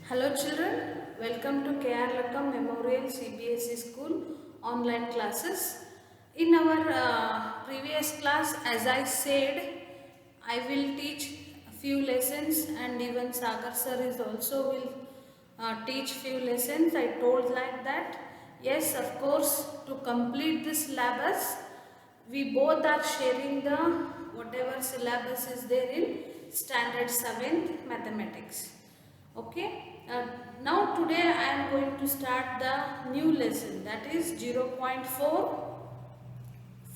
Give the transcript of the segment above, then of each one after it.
Hello children, welcome to KR Lakam Memorial CBSE School online classes. In our previous class, as I said, I will teach a few lessons and even Sagar sir is also will teach few lessons. I told like that. Yes, of course, to complete this syllabus, we both are sharing the whatever syllabus is there in standard 7th mathematics. Okay, now today I am going to start the new lesson, that is 0.4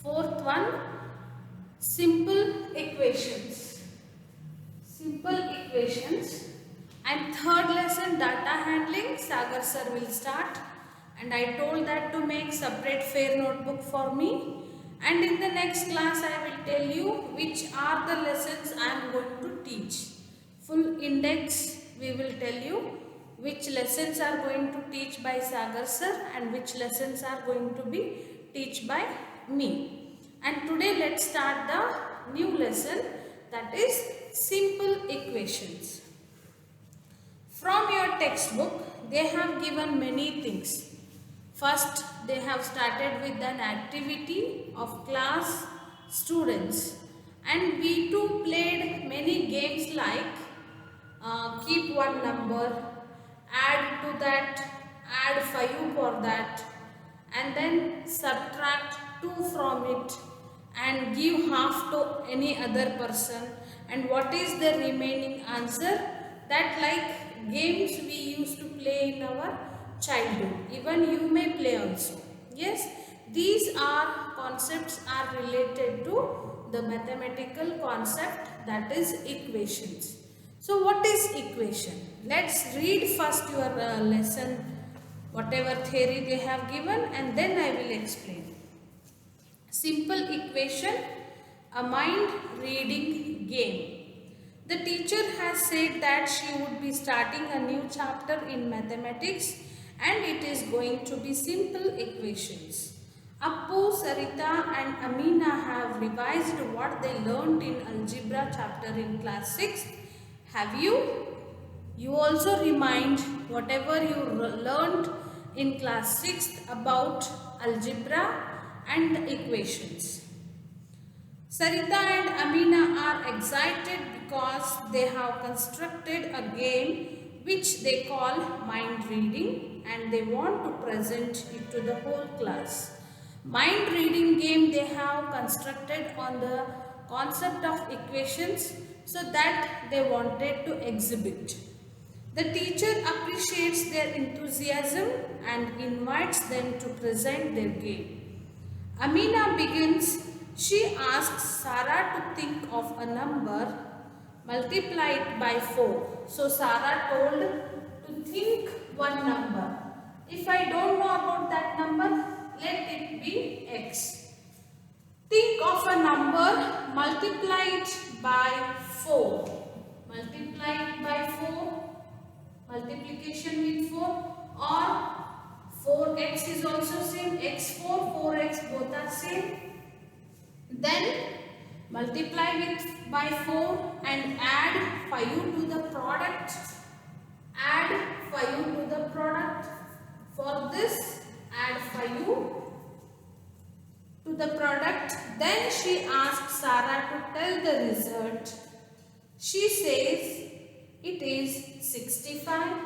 fourth one, simple equations. Simple equations. And third lesson, data handling, Sagar sir will start, and I told that to make separate fair notebook for me, and in the next class I will tell you which are the lessons I am going to teach. Full index we will tell you which lessons are going to teach by Sagar sir and which lessons are going to be teach by me. And today let's start the new lesson, that is simple equations. From your textbook they have given many things. First they have started with an activity of class students, and we too played many games like keep one number, add to that, add 5 for that, and then subtract 2 from it and give half to any other person, and what is the remaining answer. That like games we used to play in our childhood, even you may play also. Yes, these are concepts are related to the mathematical concept, that is equations. So what is equation? Let's read first your lesson, whatever theory they have given, and then I will explain. Simple equation, a mind reading game. The teacher has said that she would be starting a new chapter in mathematics, and it is going to be simple equations. Appu, Sarita and Amina have revised what they learned in algebra chapter in class 6. Have you? You also remind whatever you learned in class 6th about algebra and equations. Sarita and Amina are excited because they have constructed a game which they call mind reading, and they want to present it to the whole class. Mind reading game they have constructed on the concept of equations, so that they wanted to exhibit. The teacher appreciates their enthusiasm and invites them to present their game. Amina begins. She asks Sarah to think of a number, multiply it by 4. So Sarah told to think one number. If I don't know about that number, let it be x. Think of a number, multiply it by 4. Multiply it by 4, multiplication with 4, or 4x is also same, x4, 4x both are same. Then multiply with by 4 and add 5 to the product. Add 5 to the product. For this, add 5 to the product. Then she asks Sarah to tell the result. She says it is 65.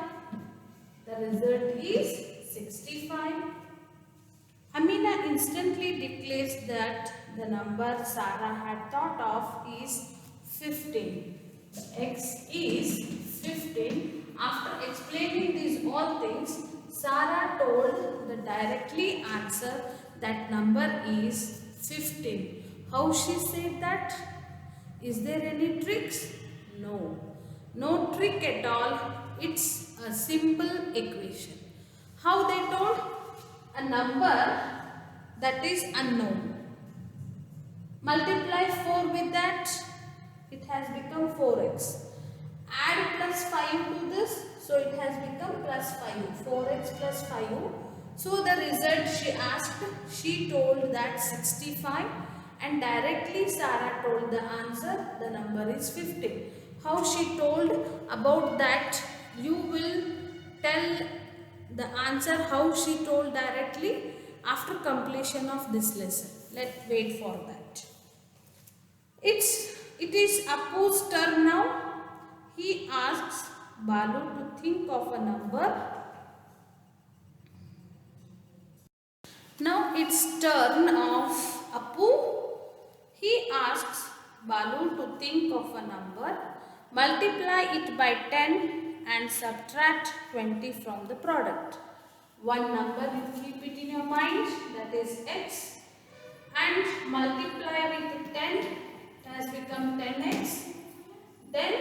The result is 65. Amina instantly declares that the number Sarah had thought of is 15. The x is 15. After explaining these all things, Sarah told the directly answer that number is 15. How she said that? Is there any tricks? No. No trick at all. It's a simple equation. How they told? A number that is unknown. Multiply 4 with that, it has become 4x. Add plus 5 to this, so it has become plus 5. 4x plus 5. So the result she asked, she told that 65, and directly Sarah told the answer, the number is 15. How she told about that, you will tell the answer how she told directly after completion of this lesson. Let's wait for that. It is Apu's turn now. He asks Balu to think of a number. Now it's turn of Apu. He asks Balu to think of a number, multiply it by 10 and subtract 20 from the product. One number, you keep it in your mind, that is x, and multiply with 10, it has become 10x. Then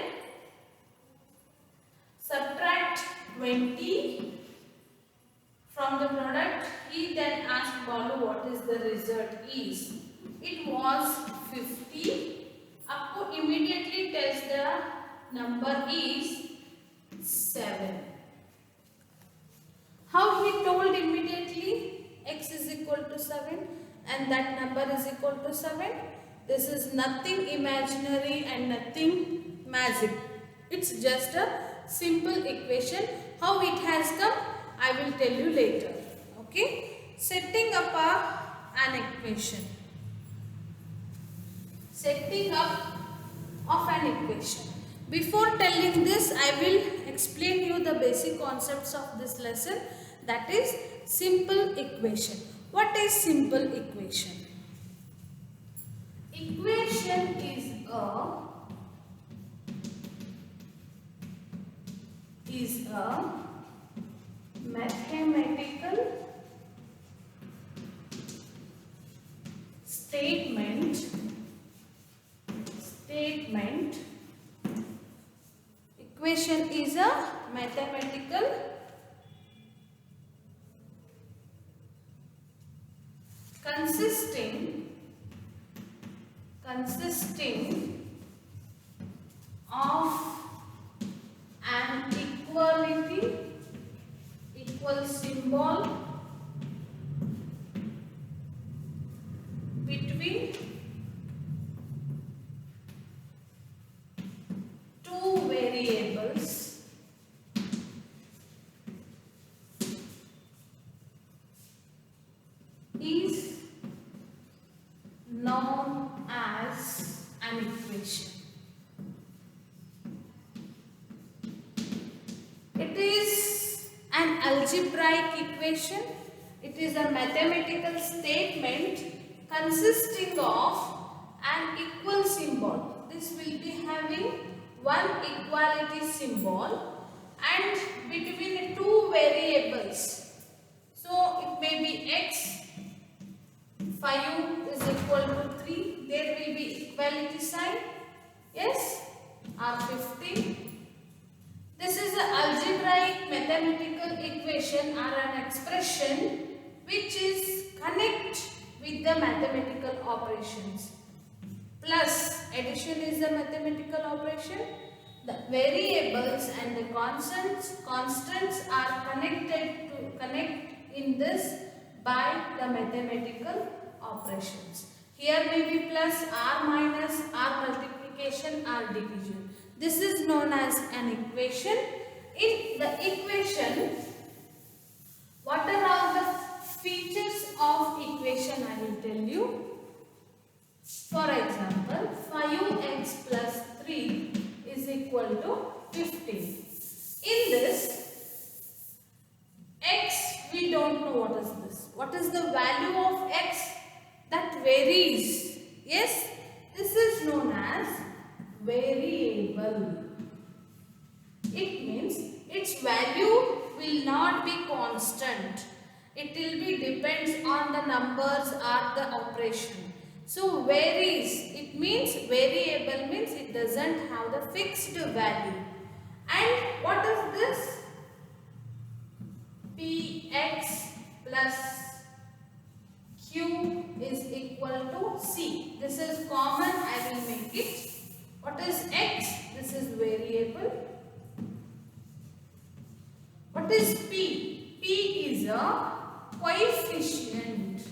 subtract 20 from the product. He then asked Balu what is the result is. It was 50. Appu immediately tells the number is 7. How he told immediately? X is equal to 7 and that number is equal to 7. This is nothing imaginary and nothing magic. It's just a simple equation. How it has come, I will tell you later. Okay? Setting up an equation. Setting up of an equation. Before telling this, I will explain you the basic concepts of this lesson, that is simple equation. What is simple equation? Equation is a mathematical statement. Equation is a mathematical consisting of an equal symbol between two variables is known as an equation. It is an algebraic equation. It is a mathematical statement consisting of an equal symbol. This will be having one equality symbol and between two variables. So it may be x, 5 is equal to 3. There will be equality sign. Yes, or 15. This is an algebraic mathematical equation or an expression which is connect with the mathematical operations. Plus addition is a mathematical operation. The variables and the constants are connect in this by the mathematical operations. Here may be plus, or minus, or multiplication, or division. This is known as an equation. In the equation, what are all the features of equation I will tell you. For example, 5x plus 3 is equal to 15. In this, x, we don't know what is this. What is the value of x? That varies. Yes, this is known as variable. It means its value will not be constant. It will be depends on the numbers or the operation. So varies, it means variable means it doesn't have the fixed value. And what is this? Px plus q is equal to c. This is common, I will make it. What is x? This is variable. What is p? P is a coefficient.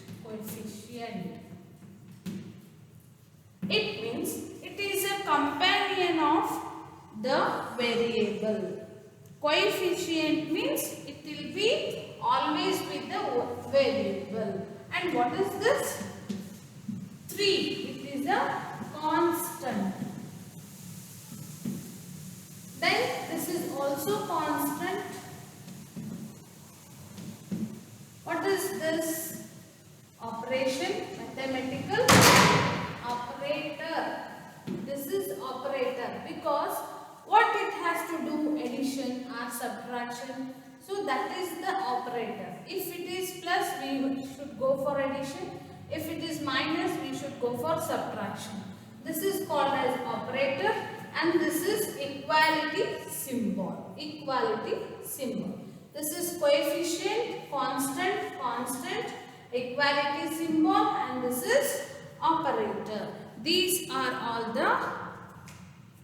It means it is a companion of the variable. Coefficient means it will be always with the variable. And what is this? 3. It is a constant. Then this is also constant. What is this? Operation, mathematical operator. This is operator because what it has to do, addition or subtraction. So that is the operator. If it is plus, we should go for addition. If it is minus, we should go for subtraction. This is called as operator, and this is equality symbol. Equality symbol. This is coefficient, constant, constant, equality symbol, and this is operator. These are all the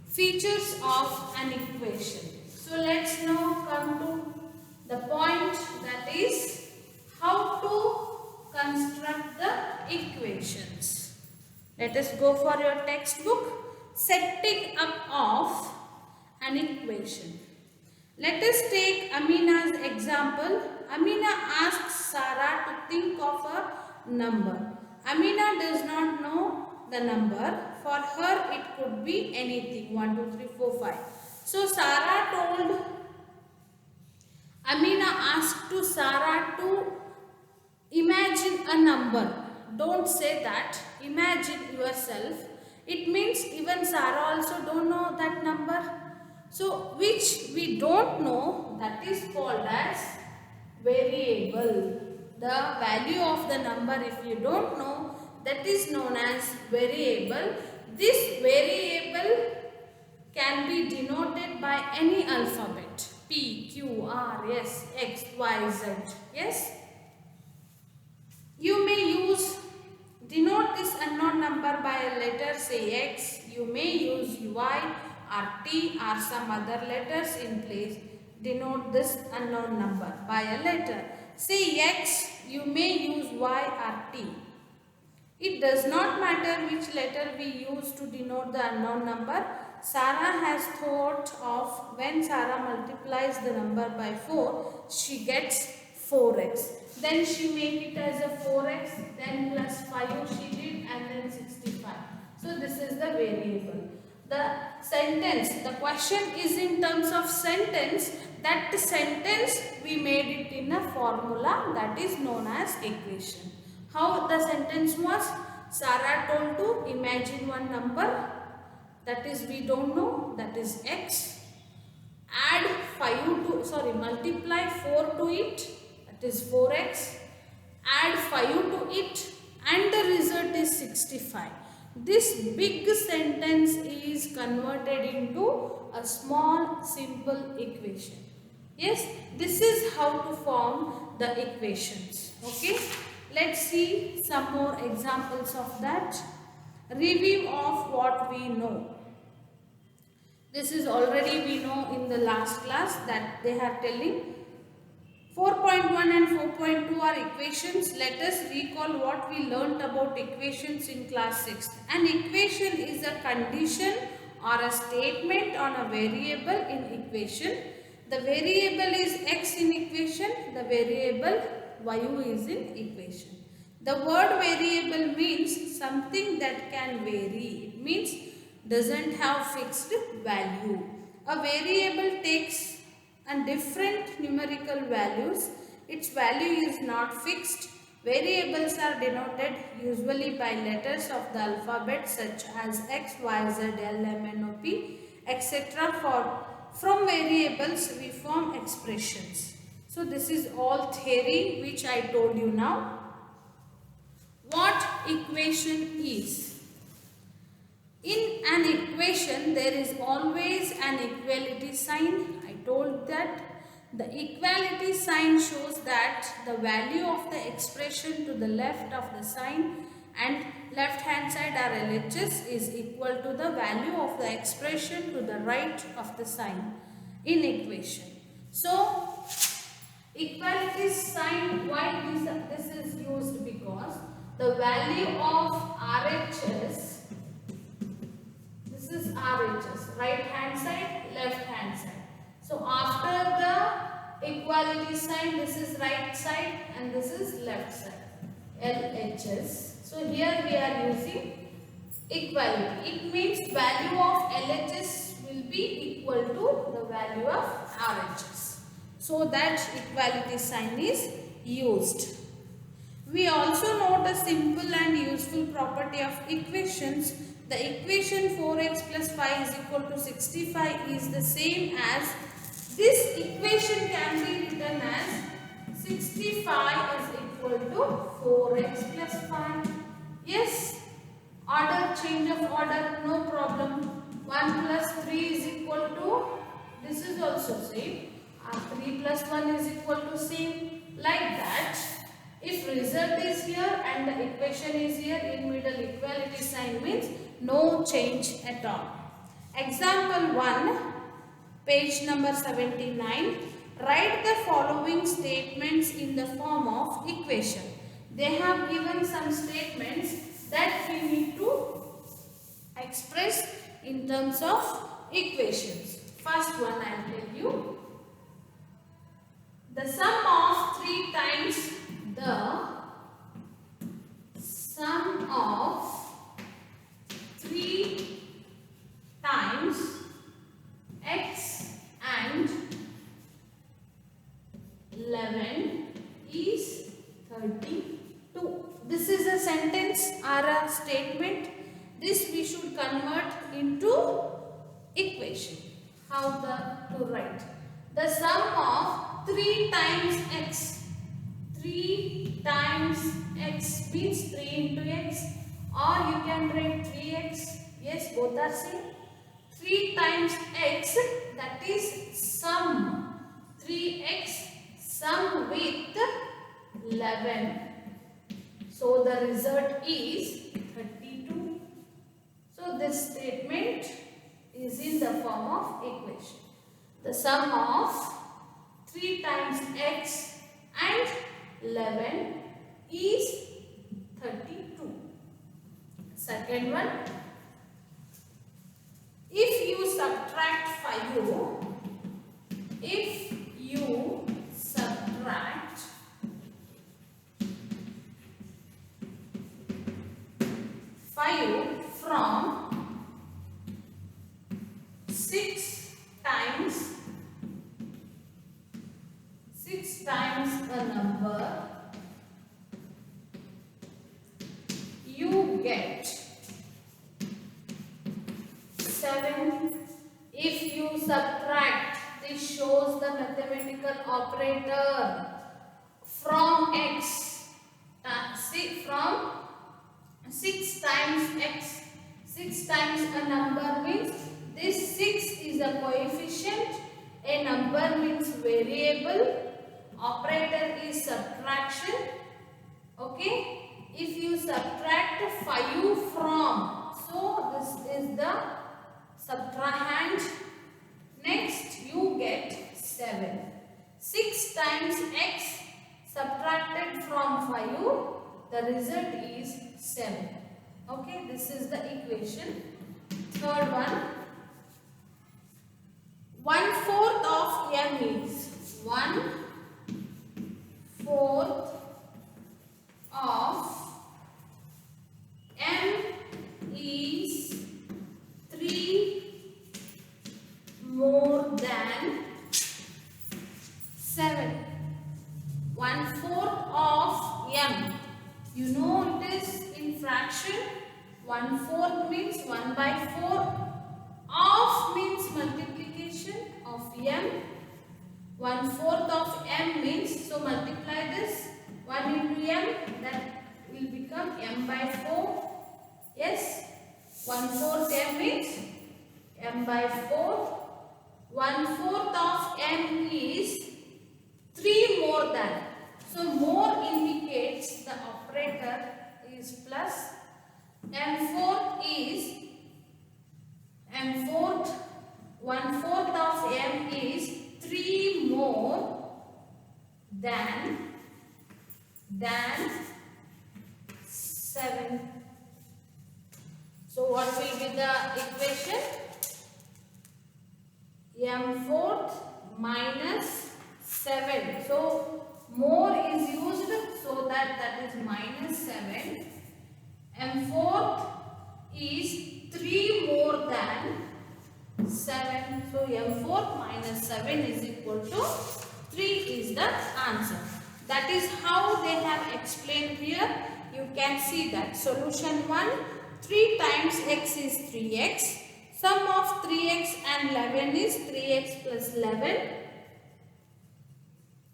features of an equation. So let's now come to the point, that is how to construct the equations. Let us go for your textbook. Setting up of an equation. Let us take Amina's example. Amina asks Sarah to think of a number. Amina does not know the number. For her it could be anything. 1, 2, 3, 4, 5. So Sarah told, Amina asked to Sarah to imagine a number. Don't say that. Imagine yourself. It means even Sarah also don't know that number. So which we don't know, that is called as variable. The value of the number, if you don't know, that is known as variable. This variable can be denoted by any alphabet. P, Q, R, S, X, Y, Z. Yes? You may denote this unknown number by a letter, say X. You may use Y or T or some other letters in place. Denote this unknown number by a letter. Say X, you may use Y or T. It does not matter which letter we use to denote the unknown number. Sarah has thought of when Sarah multiplies the number by 4, she gets 4x. Then she make it as a 4x, then plus 5 she did, and then 65. So this is the variable. The sentence, the question is in terms of sentence. That sentence we made it in a formula that is known as equation. How the sentence was? Sarah told to imagine one number, that is we don't know, that is x. Add 5 to, multiply 4 to it, that is 4x. Add 5 to it, and the result is 65. This big sentence is converted into a small simple equation. Yes, this is how to form the equations. Okay, let's see some more examples of that. Review of what we know. This is already we know in the last class that they are telling 4.1 and 4.2 are equations. Let us recall what we learnt about equations in class 6th. An equation is a condition or a statement on a variable in equation. The variable is x in equation. The variable y is in equation. The word variable means something that can vary. It means doesn't have fixed value. A variable takes and different numerical values. Its value is not fixed. Variables are denoted usually by letters of the alphabet such as X, Y, Z, L, M, N, O, P, etc. From variables we form expressions. So this is all theory which I told you now. What equation is? In an equation there is always an equality sign. I told that the equality sign shows that the value of the expression to the left of the sign and left hand side RLHS is equal to the value of the expression to the right of the sign in equation. So equality sign, why this is used? Because the value of RHS, this is RHS, right hand side, left hand side. So after equality sign. This is right side and this is left side. LHS. So here we are using equality. It means value of LHS will be equal to the value of RHS. So that equality sign is used. We also note a simple and useful property of equations. The equation 4x plus 5 is equal to 65 is the same as, this equation can be written as 65 is equal to 4x plus 5. Yes, order, change of order, no problem. 1 plus 3 is equal to, this is also same. 3 plus 1 is equal to same. Like that. If result is here and the equation is here, in middle equality sign means no change at all. Example 1, page number 79. Write the following statements in the form of equation. They have given some statements that we need to express in terms of equations. First one I will tell you. The sum of 3 times the sum of 3 times x and 11 is 32. This is a sentence or a statement. This we should convert into equation. How to write? The sum of 3 times x. 3 times x means 3 into x, or you can write 3x. Yes, both are same. 3 times x, that is sum. 3x sum with 11. So the result is 32. So this statement is in the form of equation. The sum of 3 times x and 11 is 32. Second one, if you subtract 5, if you subtract 5 from 6 times a number, you get 7. If you subtract, this shows the mathematical operator, from x, from 6 times x. 6 times a number means this 6 is a coefficient, a number means variable, operator is subtraction. Okay, if you subtract 5 from, so this is the subtrahend. Next you get 7. 6 times x subtracted from 5, the result is 7. Okay, this is the equation. Third one, 1/4 of m is 1/4 of m is 3 more than 7. 1/4 of m. You know it is in fraction. 1/4 means 1/4. Of means multiplication of m. 1/4 of m means, so multiply this 1 into m, that will become m/4. Yes, 1/4 m means m/4. 1/4 of m is 3 more than. So more indicates the operator is plus. M4 is M4. 1/4 of m is 3 more than 7. So what will be the equation? M4 minus 7. So more is used, so that is minus 7. And fourth is 3 more than 7. So m4 minus 7 is equal to 3 is the answer. That is how they have explained here. You can see that solution 1, 3 times x is 3x. Sum of 3x and 11 is 3x plus 11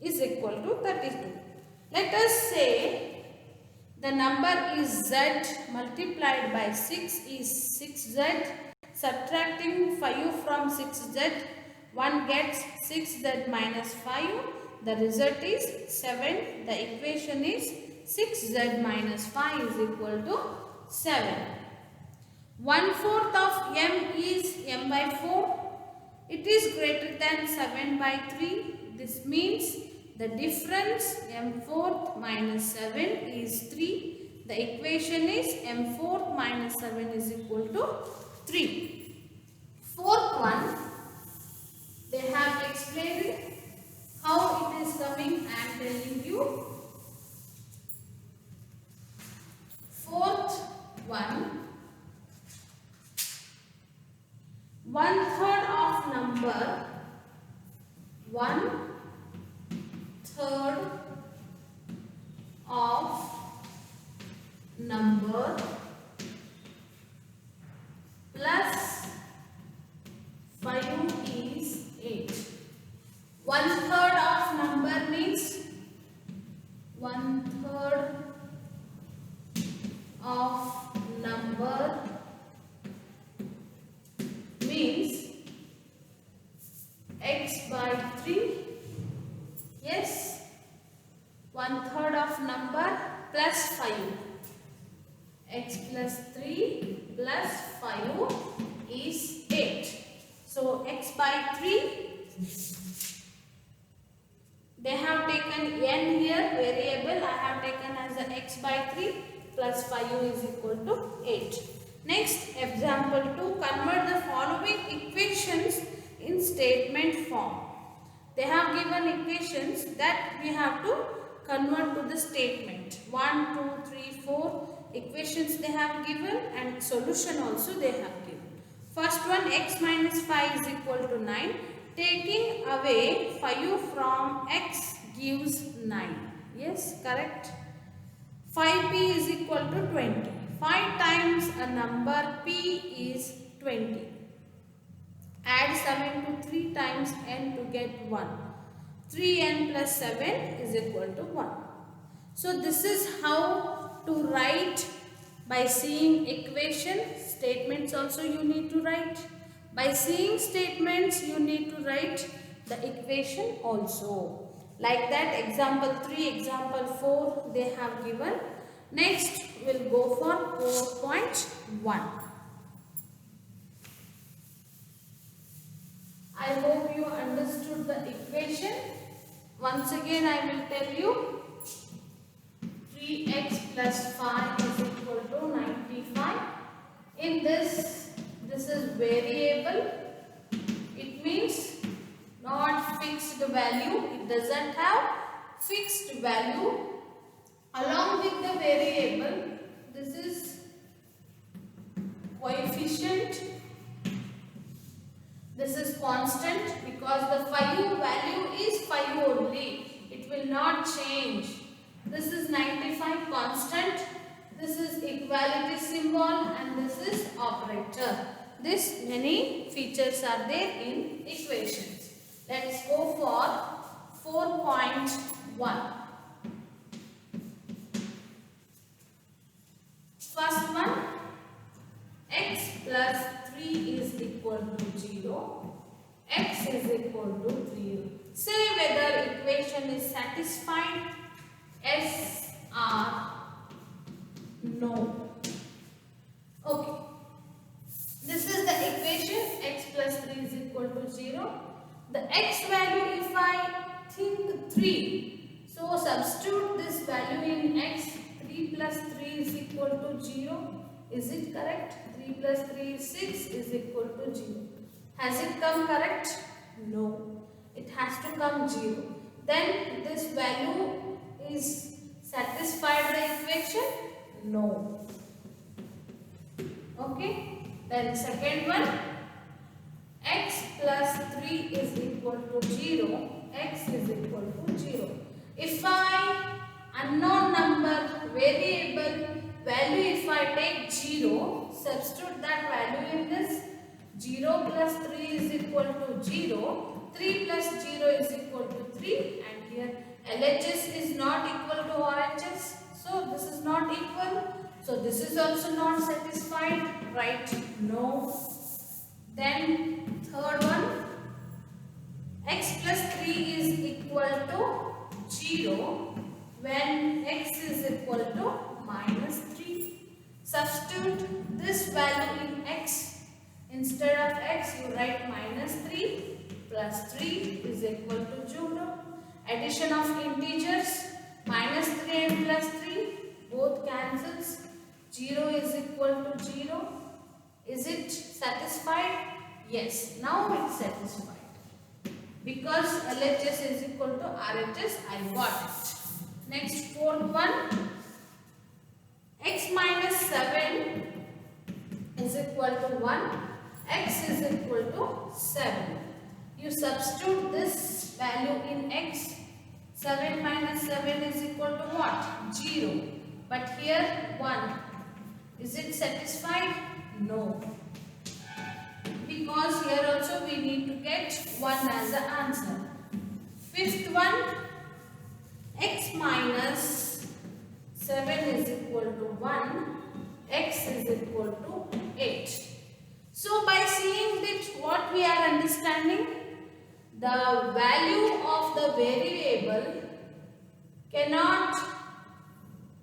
is equal to 32. Let us say the number is z multiplied by 6 is 6z. Subtracting 5 from 6z, one gets 6z minus 5. The result is 7. The equation is 6z minus 5 is equal to 7. 1/4 of m is m by 4. It is greater than 7 by 3. This means the difference m4 minus 7 is 3. The equation is m4 minus 7 is equal to 3. Fourth one, they have explained how it is coming. I am telling you. Fourth one, 1/3 of number, 1/3 of number plus 5 is 8. 1/3 of number means 1/3 of number means x by 3. Yes, 1/3 of number plus 5. X plus 3 plus 5 is 8. So x by 3. They have taken n here variable. I have taken as a x by 3 plus 5 is equal to 8. Next, example 2. Convert the following equations in statement form. They have given equations that we have to convert to the statement. 1, 2, 3, 4 equations they have given, and solution also they have given. First one, x minus 5 is equal to 9. Taking away 5 from x gives 9. Yes, correct. 5p is equal to 20. 5 times a number p is 20. Add 7 to 3 times n to get 1. 3n plus 7 is equal to 1. So this is how to write by seeing equation. Statements also you need to write. By seeing statements you need to write the equation also. Like that, example 3, example 4 they have given. Next we'll go for 4.1. I hope you understood the equation. Once again I will tell you. 3x plus 5 is equal to 95. In this is variable. It means not fixed value. It doesn't have fixed value. Along with the variable, this is coefficient. This is constant because the 5 value is 5 only. It will not change. This is 95 constant. This is equality symbol and this is operator. This many features are there in equations. Let's go for 4.1. First one, x plus 3 is equal to 0. X is equal to 0. Say whether equation is satisfied. Yes or no. Okay. This is the equation. X plus 3 is equal to 0. The x value, if I think 3. So substitute this value in x. 3 plus 3 is equal to 0. Is it correct? 3 plus 3 is 6 is equal to 0. Has it come correct? No. It has to come 0. then this value is satisfied the equation? No. Okay. Then second one, x plus 3 is equal to 0. X is equal to 0. If I unknown number variable value, if I take 0, substitute that value in this. 0 plus 3 is equal to 0. 3 plus 0 is equal to 3, and here LHS is not equal to RHS. So this is not equal. So this is also not satisfied. Right? No. Then third one, x plus 3 is equal to 0 when x is equal to minus 3. Substitute this value in x. Instead of x, you write minus 3 plus 3 is equal to 0. Addition of integers, minus 3 and plus 3, both cancels. 0 is equal to 0. Is it satisfied? Yes, now it's satisfied. Because LHS is equal to RHS, I got it. Next, fourth one, x minus 7 is equal to 1. X is equal to 7. You substitute this value in x. 7 minus 7 is equal to what? 0. But here 1. Is it satisfied? No. Because here also we need to get 1 as the answer. Fifth one, x minus 7 is equal to 1. X is equal to 8. So by seeing this, what we are understanding? The value of the variable cannot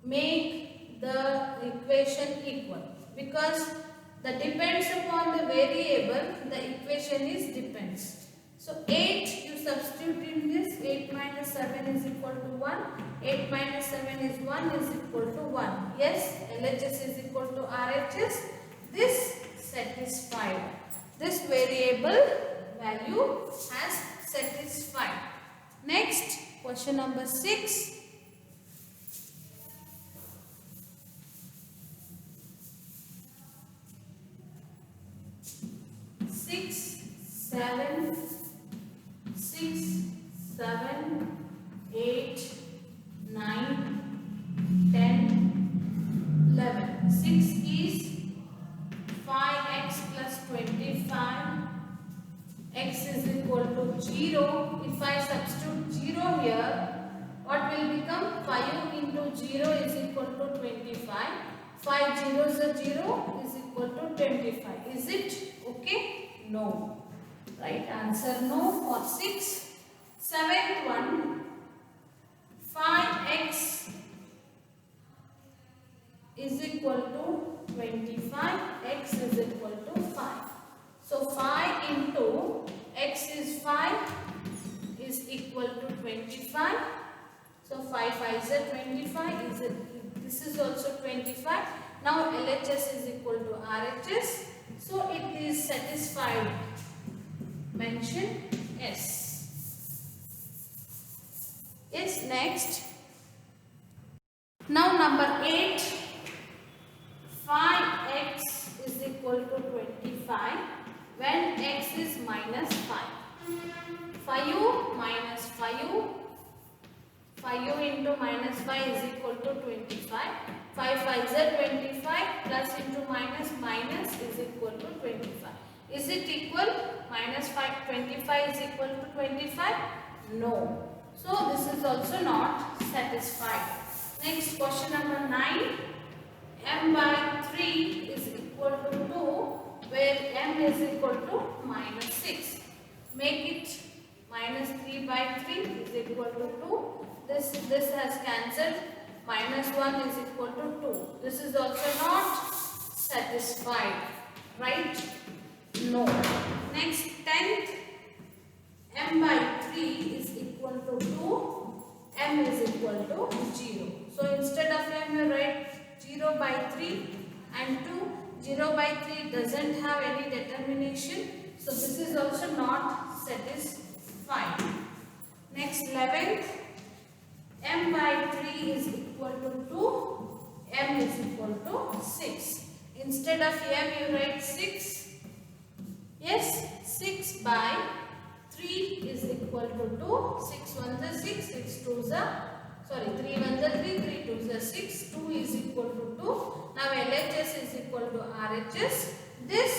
make the equation equal, because the depends upon the variable, the equation is depends. So 8 you substitute in this. 8 minus 7 is equal to 1. 8 minus 7 is 1 is equal to 1. Yes, LHS is equal to RHS. This satisfied. This variable value has satisfied. Next, question number 6. 7, 6, 7, 8, 9, 10, 11. 6 is 5x plus 25. X is equal to 0. If I substitute 0 here, what will become? 5 into 0 is equal to 25. 5 zeros are 0 is equal to 25. Is it okay? No. Right answer no for 6. Seventh one, 5x is equal to 25. X is equal to 5. So 5 into x is 5 is equal to 25. So 5 5 is 25. This is also 25. Now LHS is equal to RHS. So it is satisfied. Mention yes. Yes, next. Now number 8. 5x is equal to 25 when x is minus 5. 5 minus 5. 5 into minus 5 is equal to 25. 5 5 is 25 plus into minus is equal to 25. Is it equal? Minus 5, 25 is equal to 25? No. So this is also not satisfied. Next, question number 9. M by 3 is equal to 2, where m is equal to minus 6. Make it minus 3 by 3 is equal to 2. This has cancelled. Minus 1 is equal to 2. This is also not satisfied. Right? No. Next, 10th. M by 3 is equal to 2. M is equal to 0. So instead of m, you write 0 by 3 and 2. 0 by 3 doesn't have any determination. So this is also not satisfied. Next, 11th, m by 3 is equal to 2, m is equal to 6. Instead of m you write 6. Yes, 6 by 3 is equal to 2. 6 1s are 6, 6 2s are, sorry, 3 1s are 3, 3 2s are 6, 2 is equal to 2. Now LHS is equal to RHS. This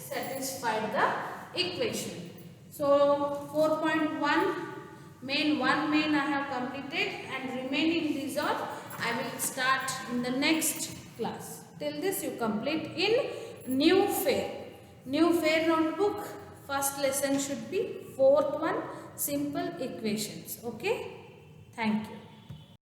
satisfied the equation. So 4.1 main I have completed, and remaining these all I will start in the next class. Till this you complete in new fair. New fair notebook, first lesson should be 4th one, simple equations. Okay, thank you.